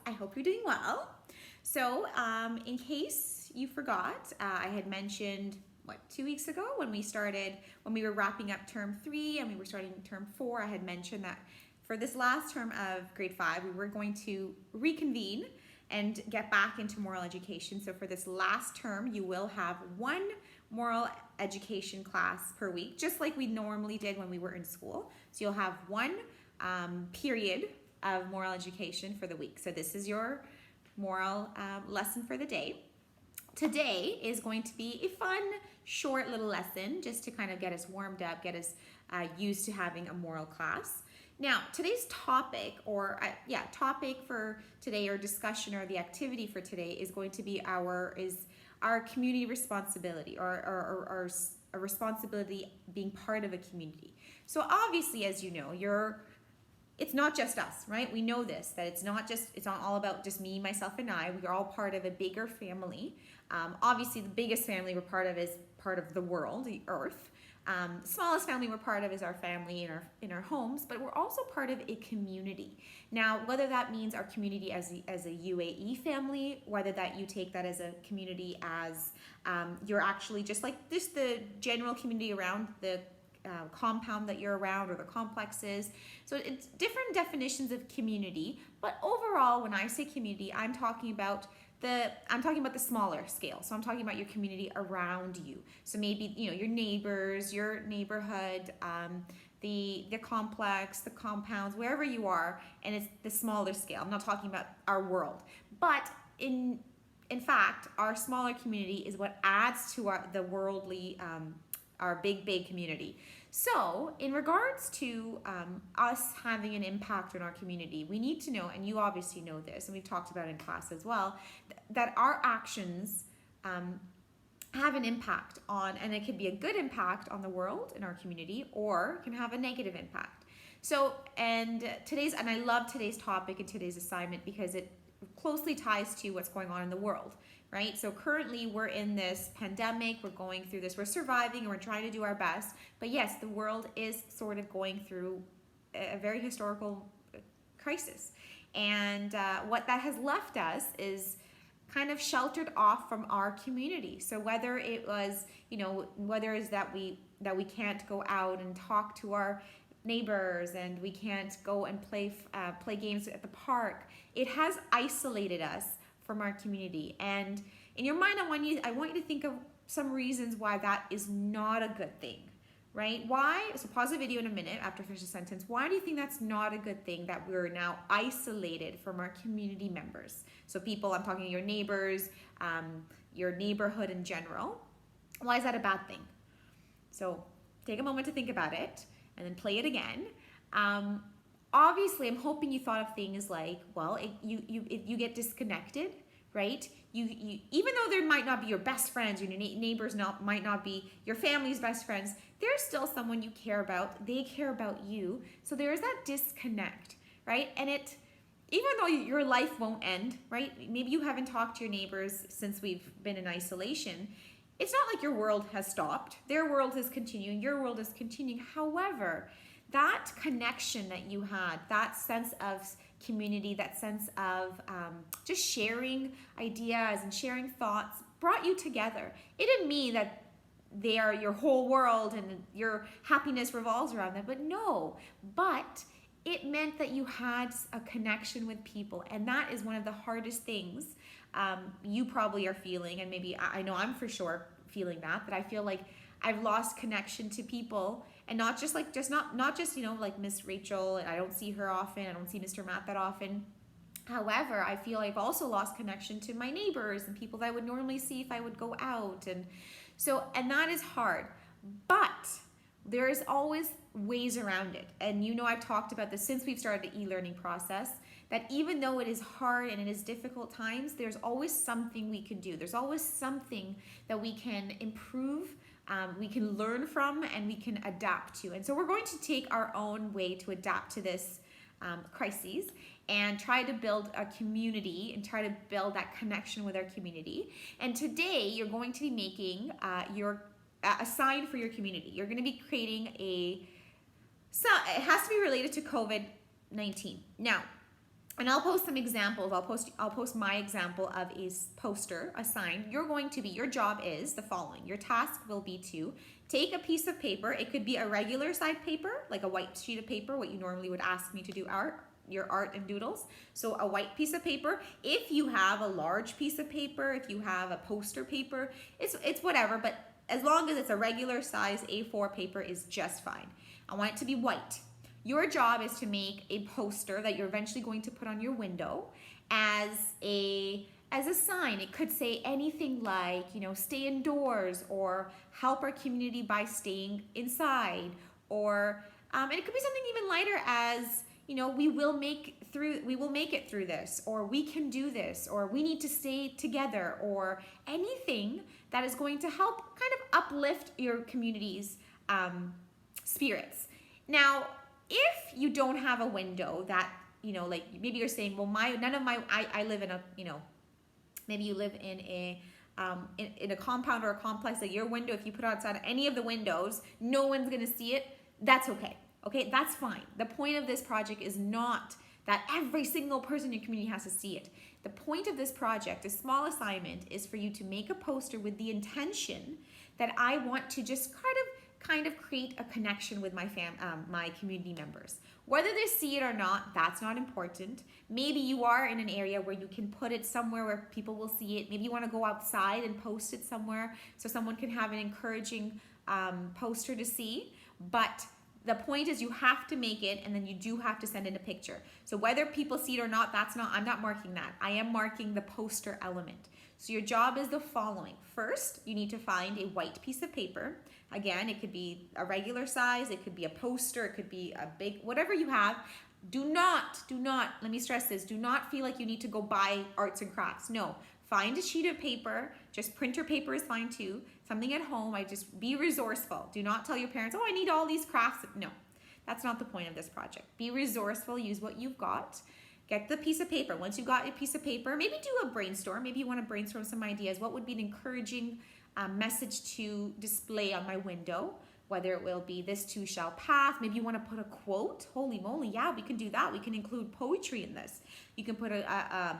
I hope you're doing well. So, in case you forgot, I had mentioned 2 weeks ago when we were wrapping up term 3 and we were starting term 4. I had mentioned that for this last term of grade 5, we were going to reconvene and get back into moral education. So for this last term, you will have one moral education class per week, just like we normally did when we were in school. So you'll have one period of moral education for the week. So this is your moral lesson for the day. Today is going to be a fun, short little lesson just to kind of get us warmed up, get us used to having a moral class. Now, today's topic for today, or discussion, or the activity for today is going to be our community responsibility, or a responsibility being part of a community. So obviously, as you know, it's not just us, right? We know this, that it's not all about just me, myself, and I. We are all part of a bigger family. Obviously, the biggest family we're part of is part of the world, the earth. The smallest family we're part of is our family in our homes, but we're also part of a community. Now, whether that means our community as a UAE family, whether that you take that as a community as you're actually just like this, the general community around the compound that you're around, or the complexes. So it's different definitions of community, but overall, when I say community, I'm talking about the smaller scale. So I'm talking about your community around you. So maybe, your neighbors, your neighborhood, the complex, the compounds, wherever you are, and it's the smaller scale. I'm not talking about our world. But in fact, our smaller community is what adds to the worldly, our big community. So in regards to us having an impact on our community, we need to know, and you obviously know this, and we've talked about it in class as well, that our actions have an impact on, and it can be a good impact on the world in our community, or can have a negative impact. So, and I love today's topic and today's assignment because it closely ties to what's going on in the world, right? So currently we're in this pandemic, we're going through this, we're surviving, and we're trying to do our best. But yes, the world is sort of going through a very historical crisis. And what that has left us is kind of sheltered off from our community. So whether it was, whether it's that we can't go out and talk to our neighbors, and we can't go and play games at the park, it has isolated us from our community. And in your mind, I want you to think of some reasons why that is not a good thing, right? Why? So pause the video in a minute after I finish the sentence. Why do you think that's not a good thing, that we're now isolated from our community members? So people, I'm talking your neighbors, your neighborhood in general. Why is that a bad thing? So take a moment to think about it, and then play it again. Obviously, I'm hoping you thought of things like, you get disconnected, right? You even though there might not be your best friends, your neighbors might not be your family's best friends, there's still someone you care about. They care about you. So there is that disconnect, right? And even though your life won't end, right? Maybe you haven't talked to your neighbors since we've been in isolation. It's not like your world has stopped. Their world is continuing. Your world is continuing. However, that connection that you had, that sense of community, that sense of just sharing ideas and sharing thoughts, brought you together. It didn't mean that they are your whole world and your happiness revolves around them, but it meant that you had a connection with people. And that is one of the hardest things you probably are feeling, and maybe I know I'm for sure feeling that I feel like I've lost connection to people, and not just like like Miss Rachel, and I don't see her often, I don't see Mr. Matt that often. However, I feel I've also lost connection to my neighbors and people that I would normally see if I would go out, and that is hard. But there is always ways around it, and I've talked about this since we've started the e-learning process, that even though it is hard and it is difficult times, there's always something we can do. There's always something that we can improve, we can learn from, and we can adapt to. And so we're going to take our own way to adapt to this crises, and try to build a community and try to build that connection with our community. And today you're going to be making a sign for your community. You're going to be creating it has to be related to COVID-19. Now, and I'll post some examples. I'll post my example of a poster, a sign. Your job is the following. Your task will be to take a piece of paper. It could be a regular side paper, like a white sheet of paper, what you normally would ask me to do your art and doodles. So a white piece of paper. If you have a large piece of paper, if you have a poster paper, it's whatever, but as long as it's a regular size A4 paper is just fine. I want it to be white. Your job is to make a poster that you're eventually going to put on your window as a sign. It could say anything like, stay indoors, or help our community by staying inside, or and it could be something even lighter as, we will make it through this, or we can do this, or we need to stay together, or anything that is going to help kind of uplift your community's spirits. Now, if you don't have a window that, like maybe you're saying, well, I live in a, maybe you live in a compound or a complex that your window, if you put it outside any of the windows, no one's gonna see it. That's okay. Okay, that's fine. The point of this project is not that every single person in your community has to see it. The point of this project, a small assignment, is for you to make a poster with the intention that I want to just kind of create a connection with my community members. Whether they see it or not, that's not important. Maybe you are in an area where you can put it somewhere where people will see it. Maybe you want to go outside and post it somewhere so someone can have an encouraging poster to see. But the point is you have to make it, and then you do have to send in a picture. So whether people see it or not, I'm not marking that. I am marking the poster element. So your job is the following. First, you need to find a white piece of paper. Again, it could be a regular size, it could be a poster, it could be a big, whatever you have. Do not, let me stress this, do not feel like you need to go buy arts and crafts. No, find a sheet of paper, just printer paper is fine too. Something at home, just be resourceful. Do not tell your parents, oh, I need all these crafts. No, that's not the point of this project. Be resourceful, use what you've got. Get the piece of paper. Once you've got a piece of paper, maybe do a brainstorm. Maybe you want to brainstorm some ideas. What would be an encouraging message to display on my window? Whether it will be "this too shall pass." Maybe you want to put a quote. Holy moly, yeah, we can do that. We can include poetry in this. You can put a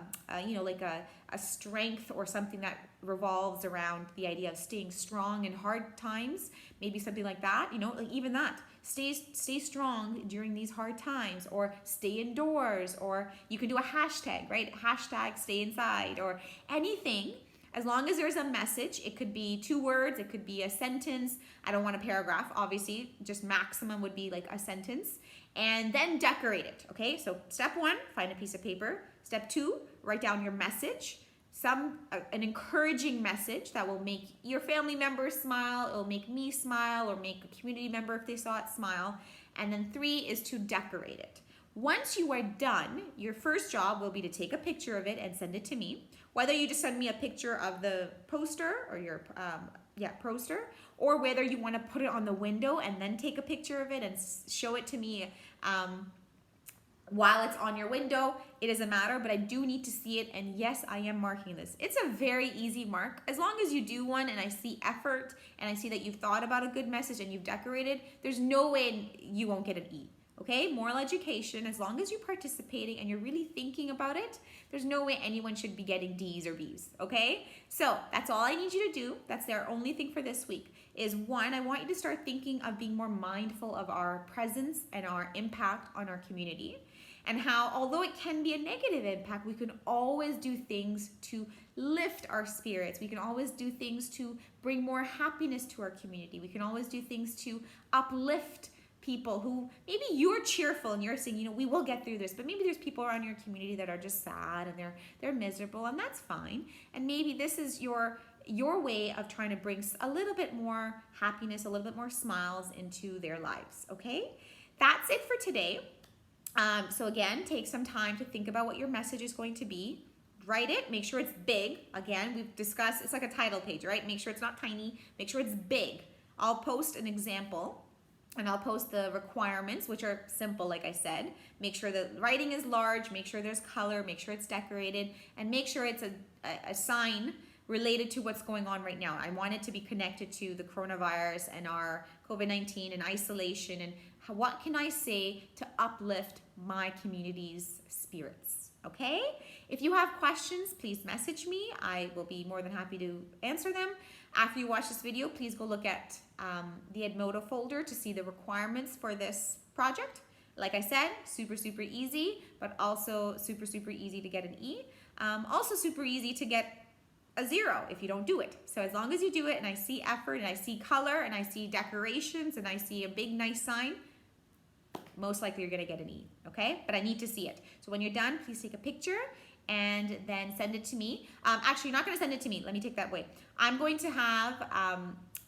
strength or something that revolves around the idea of staying strong in hard times. Maybe something like that. Like even that. Stay strong during these hard times, or stay indoors, or you can do a hashtag, right? Hashtag stay inside, or anything. As long as there's a message, it could be 2 words, it could be a sentence. I don't want a paragraph, obviously, just maximum would be like a sentence. And then decorate it, okay? So step 1, find a piece of paper. Step 2, write down your message. An encouraging message that will make your family members smile, it'll make me smile, or make a community member, if they saw it, smile. And then 3 is to decorate it. Once you are done, your first job will be to take a picture of it and send it to me. Whether you just send me a picture of the poster or your poster, or whether you want to put it on the window and then take a picture of it and show it to me while it's on your window, it doesn't matter, but I do need to see it. And yes, I am marking this. It's a very easy mark. As long as you do one and I see effort and I see that you've thought about a good message and you've decorated, there's no way you won't get an E. Okay, moral education, as long as you're participating and you're really thinking about it, there's no way anyone should be getting D's or B's, okay? So that's all I need you to do. That's their only thing for this week is 1, I want you to start thinking of being more mindful of our presence and our impact on our community, and how, although it can be a negative impact, we can always do things to lift our spirits. We can always do things to bring more happiness to our community. We can always do things to uplift people who maybe you're cheerful and you're saying, we will get through this, but maybe there's people around your community that are just sad and they're miserable, and that's fine. And maybe this is your way of trying to bring a little bit more happiness, a little bit more smiles into their lives, okay? That's it for today. So again, take some time to think about what your message is going to be. Write it, make sure it's big. Again, we've discussed, it's like a title page, right? Make sure it's not tiny, make sure it's big. I'll post an example. And I'll post the requirements, which are simple, like I said. Make sure the writing is large, make sure there's color, make sure it's decorated, and make sure it's a sign related to what's going on right now. I want it to be connected to the coronavirus and our COVID-19 and isolation, and what can I say to uplift my community's spirits. okay? If you have questions, please message me. I will be more than happy to answer them. After you watch this video, please go look at the Edmodo folder to see the requirements for this project. Like I said, super, super easy, but also super, super easy to get an E. Also super easy to get a 0 if you don't do it. So as long as you do it and I see effort and I see color and I see decorations and I see a big nice sign, most likely you're gonna get an E, okay? But I need to see it. So when you're done, please take a picture and then send it to me. Actually, you're not gonna send it to me. Let me take that away. I'm going to have,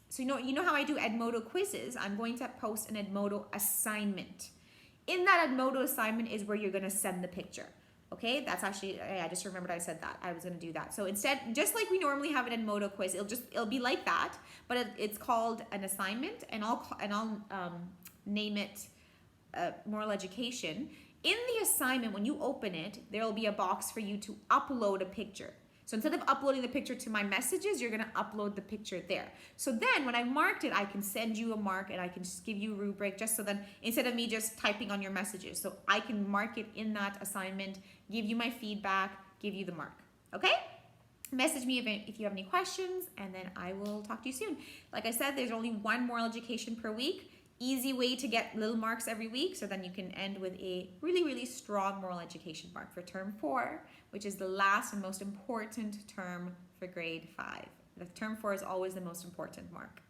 so you know how I do Edmodo quizzes? I'm going to post an Edmodo assignment. In that Edmodo assignment is where you're gonna send the picture. Okay, that's actually, I just remembered I said that. I was gonna do that. So instead, just like we normally have an Edmodo quiz, it'll be like that, but it's called an assignment, and I'll name it Moral Education. In the assignment, when you open it, there will be a box for you to upload a picture. So instead of uploading the picture to my messages, you're gonna upload the picture there. So then when I marked it, I can send you a mark and I can just give you a rubric just so then instead of me just typing on your messages. So I can mark it in that assignment, give you my feedback, give you the mark, okay? Message me if you have any questions, and then I will talk to you soon. Like I said, there's only one moral education per week. Easy way to get little marks every week, so then you can end with a really, really strong moral education mark for term 4, which is the last and most important term for grade 5. The term 4 is always the most important mark.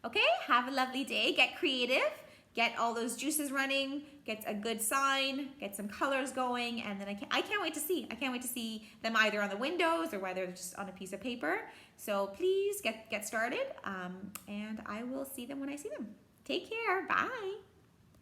Okay, have a lovely day. Get creative. Get all those juices running. Get a good sign. Get some colors going, and then I can't wait to see. I can't wait to see them either on the windows or whether they're just on a piece of paper. So please get started, and I will see them when I see them. Take care. Bye.